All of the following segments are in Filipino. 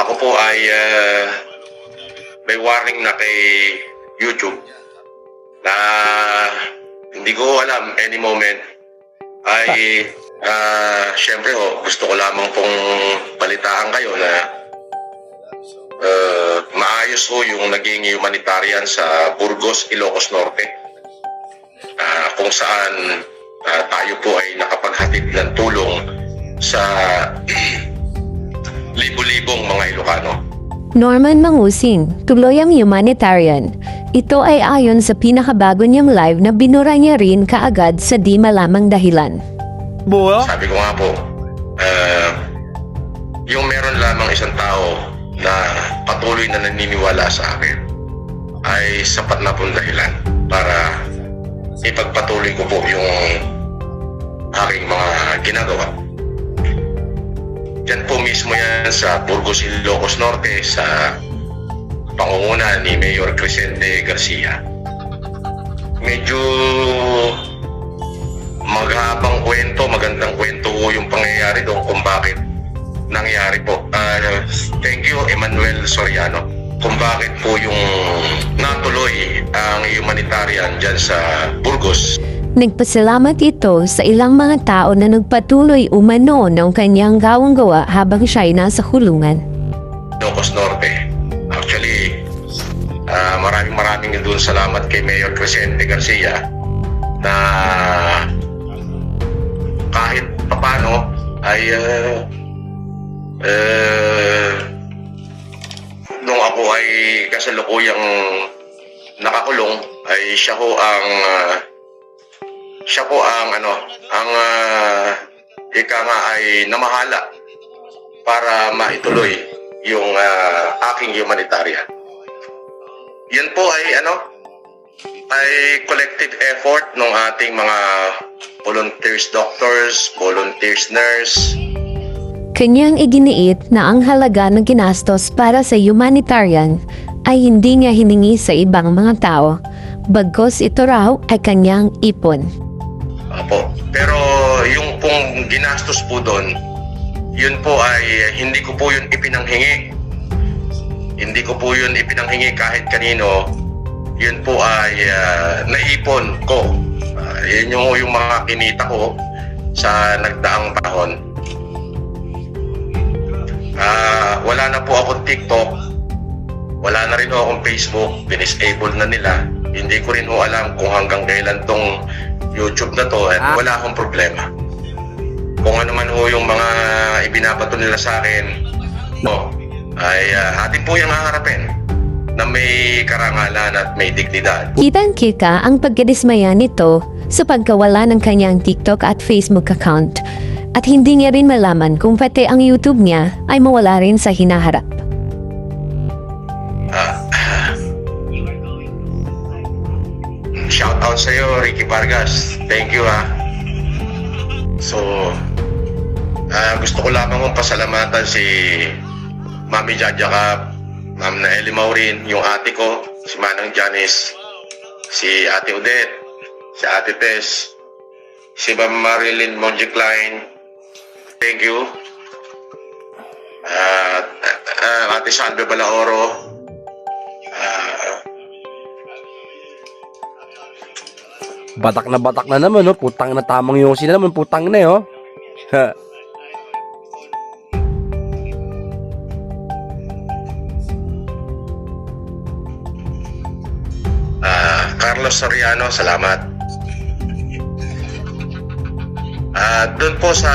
Ako po ay may warning na kay YouTube na hindi ko alam any moment ay syempre gusto ko lamang pong balitaan kayo na maayos yung naging humanitarian sa Burgos, Ilocos Norte, kung saan tayo po ay nakapaghatid ng tulong sa libo-libong mga Ilocano. Norman Mangusing, tuloy ang humanitarian. Ito ay ayon sa pinakabago niyang live na binura niya rin kaagad sa di malamang dahilan. Sabi ko nga po, yung meron lamang isang tao na patuloy na naniniwala sa akin ay sapat na pong dahilan para ipagpatuloy ko po yung aking mga ginagawa. Yan po mismo yan sa Burgos, Ilocos Norte sa pangunguna ni Mayor Crescente Garcia. Medyo magandang kwento po yung pangyayari doon kung bakit nangyari po. Thank you, Emmanuel Soriano, kung bakit po yung natuloy ang humanitarian dyan sa Burgos. Nagpasalamat ito sa ilang mga tao na nagpatuloy umano ng kanyang gawang-gawa habang siya'y nasa kulungan. Ilocos Norte. Actually, maraming doon salamat kay Mayor Crescente Garcia na kahit papano ay nung ako ay kasalukuyang nakakulong ay siya po ang ika nga ay namahala para maituloy yung aking humanitarian. Yan po ay collective effort ng ating mga volunteers doctors, volunteers nurse. Kanyang iginiit na ang halaga ng ginastos para sa humanitarian ay hindi niya hiningi sa ibang mga tao, bagkus ito raw ay kanyang ipon. Opo. Pero yung pong ginastos po doon, yun po ay hindi ko po yun ipinanghingi. Hindi ko po yun ipinanghingi kahit kanino. Yun po ay naipon ko. Yun yung mga kinita ko sa nagdaang taon. Wala na po akong TikTok. Wala na rin akong Facebook. Dinisable na nila. Hindi ko rin po alam kung hanggang kailan tong YouTube na to, at wala akong problema. Kung ano man ho yung mga ibinabato nila sa akin, ay atin po yung haharapin na may karangalan at may dignidad. Kitang-kita ang pagkadismaya nito sa pagkawala ng kanyang TikTok at Facebook account at hindi niya rin malaman kung pati ang YouTube niya ay mawala rin sa hinaharap. Shout out sa iyo, Ricky Vargas. Thank you So, gusto ko lamang kong pasalamatan si Mami Jaja Cap, Ma'am Naeli Maurin, yung ate ko, si Manang Janice, si Ate Odette, si Ate Tess, si Ma'am Marilyn Monjicline. Thank you. Ate Salve Balaoro. Batak na naman, no? Putang na tamang yosi na naman, putang na, oh. Carlos Soriano, salamat. Doon po sa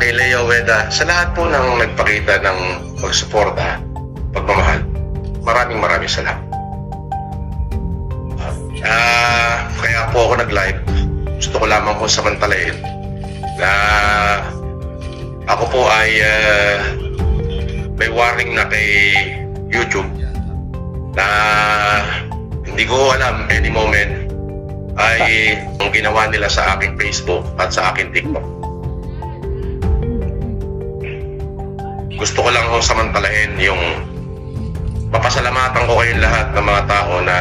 kay Leo Weda, sa lahat po ng nagpakita ng pagsuporta, pagmamahal, maraming salamat. Kaya po ako nag-live. Gusto ko lamang po samantalahin na ako po ay may warning na kay YouTube na hindi ko alam any moment ay ang ginawa nila sa aking Facebook at sa aking TikTok. Gusto ko lang akong samantalahin yung papasalamatan ko kayong lahat ng mga tao na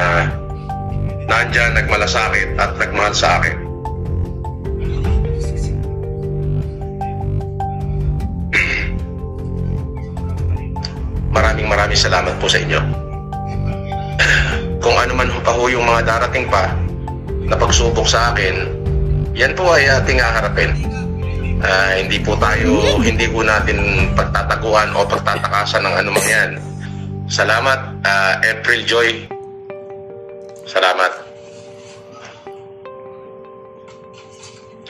nandyan, nagmalasakit at nagmahal sa akin. salamat po sa inyo. Kung ano man pa ho yung mga darating pa na pagsubok sa akin, yan po ay ating haharapin. Hindi po natin pagtataguan o pagtatakasan ng anumang yan. Salamat, April Joy. Salamat.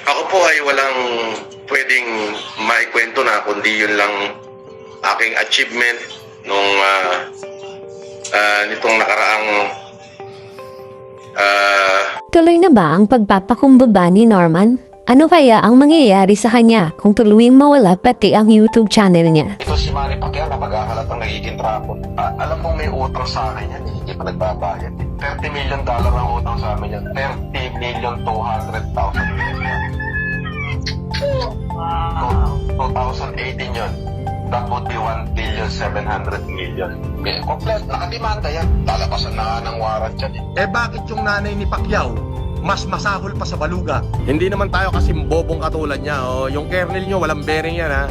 Ako po ay walang pwedeng maikwento na kundi yun lang aking achievement nung nitong nakaraang Tuloy na ba ang pagpapakumbaba ni Norman? Ano kaya ang mangyayari sa kanya kung tuluyang mawala pati ang YouTube channel niya? Ito si Manny Pacquiao na mag-ahalat ng nagiging trapo. Alam mong may utang sa akin yan, hindi pa nagbabayad. $30 million ang utang sa amin yan. 30,200,000. Kung 2018 yun, that would be 1,700,000,000. Komplet, nakadimanda yan. Lalabasan na ng warrant yan. Eh bakit yung nanay ni Pacquiao mas masahol pa sa baluga? Hindi naman tayo kasi bobong katulad niya. Oh, yung kernel nyo walang bearing yan ha.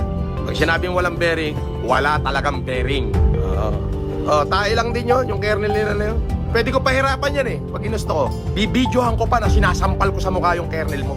Pag sinabing walang bearing, wala talagang bearing. Tayo lang din yun, yung kernel nila na yun. Pwede ko pahirapan yan eh, pag ginusto ko. Bibidyohan ko pa na sinasampal ko sa mukha yung kernel mo.